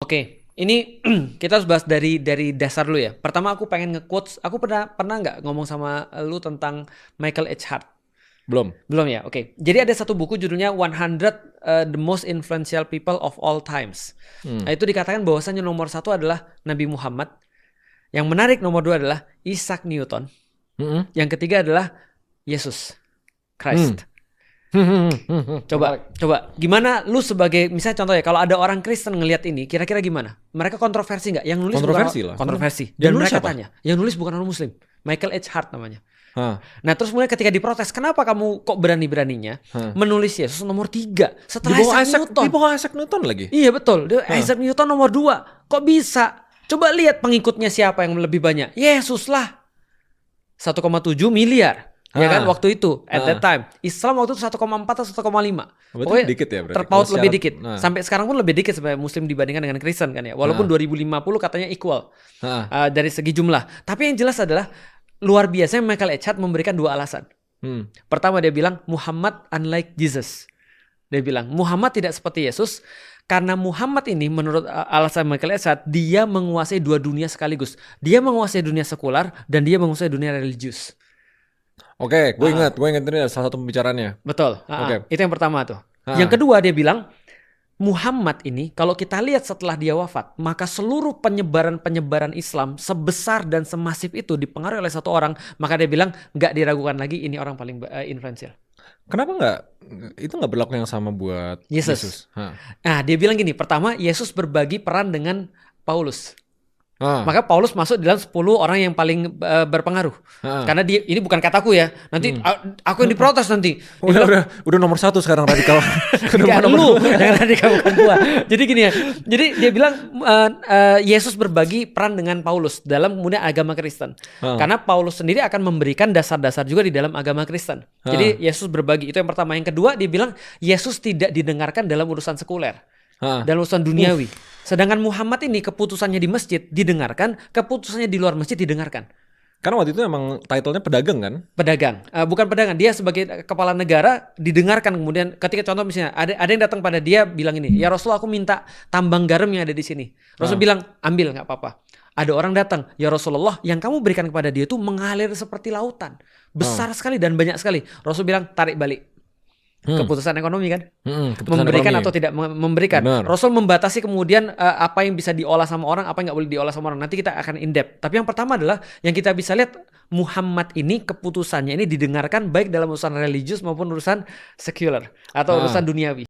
Oke, ini kita harus bahas dari dasar dulu ya. Pertama aku pengen nge-quotes, aku pernah nggak ngomong sama lu tentang Michael H. Hart? Belum. Belum ya? Oke. Jadi ada satu buku judulnya 100 The Most Influential People of All Times. Nah, itu dikatakan bahwasannya nomor 1 adalah Nabi Muhammad. Yang menarik nomor 2 adalah Isaac Newton. Yang ketiga adalah Yesus Christ. Coba gimana lu sebagai misalnya contoh ya, kalau ada orang Kristen ngelihat ini kira-kira gimana? Mereka kontroversi nggak? Yang nulis Kontroversi bukan lah. kontroversi. Yang Dan nulis mereka siapa? tanya, yang nulis bukan orang Muslim. Michael H. Hart namanya. Hah. Nah terus mulai ketika diprotes, kenapa kamu kok berani-beraninya menulis Yesus nomor 3 setelah Isaac Newton? Di bawah Isaac Newton lagi. Iya betul, Isaac Newton nomor 2. Kok bisa? Coba lihat pengikutnya siapa yang lebih banyak. Yesus lah. 1,7 miliar. Ya kan waktu itu at that time. Islam waktu itu 1,4 atau 1,5. Pokoknya dikit ya berarti. Terpaut lebih dikit. Sampai sekarang pun lebih dikit sebagai Muslim dibandingkan dengan Kristen kan ya. Walaupun 2050 katanya equal dari segi jumlah. Tapi yang jelas adalah luar biasa Michael H. Hart memberikan 2 alasan. Pertama dia bilang Muhammad unlike Jesus. Dia bilang Muhammad tidak seperti Yesus karena Muhammad ini menurut alasan Michael H. Hart dia menguasai 2 dunia sekaligus. Dia menguasai dunia sekular dan dia menguasai dunia religius. Oke, gue ingat ini salah satu pembicaranya. Betul. Itu yang pertama tuh. Yang kedua dia bilang Muhammad ini kalau kita lihat setelah dia wafat, maka seluruh penyebaran Islam sebesar dan semasif itu dipengaruhi oleh satu orang, maka dia bilang nggak diragukan lagi ini orang paling influential. Kenapa itu nggak berlaku yang sama buat Yesus? Nah dia bilang gini, pertama Yesus berbagi peran dengan Paulus. Maka Paulus masuk dalam 10 orang yang paling berpengaruh. Karena dia ini bukan kataku ya. Nanti aku yang diprotes nanti. Udah nomor 1 sekarang radikal. Enggak lu yang radikal bukan gua. Jadi gini ya. Jadi dia bilang Yesus berbagi peran dengan Paulus dalam kemudian agama Kristen. Karena Paulus sendiri akan memberikan dasar-dasar juga di dalam agama Kristen. Jadi Yesus berbagi. Itu yang pertama. Yang kedua dia bilang Yesus tidak didengarkan dalam urusan sekuler. Dalam urusan duniawi. Sedangkan Muhammad ini keputusannya di masjid didengarkan, keputusannya di luar masjid didengarkan. Karena waktu itu emang title-nya pedagang kan? Pedagang, bukan pedagang. Dia sebagai kepala negara didengarkan. Kemudian ketika contoh misalnya ada yang datang pada dia bilang ini, ya Rasulullah aku minta tambang garam yang ada di sini. Rasul bilang ambil nggak apa-apa. Ada orang datang, ya Rasulullah yang kamu berikan kepada dia itu mengalir seperti lautan, besar sekali dan banyak sekali. Rasul bilang tarik balik. Keputusan ekonomi kan, memberikan atau tidak memberikan. Benar. Rasul membatasi kemudian apa yang bisa diolah sama orang, apa yang nggak boleh diolah sama orang. Nanti kita akan in depth. Tapi yang pertama adalah yang kita bisa lihat Muhammad ini keputusannya ini didengarkan baik dalam urusan religius maupun urusan sekuler atau urusan duniawi.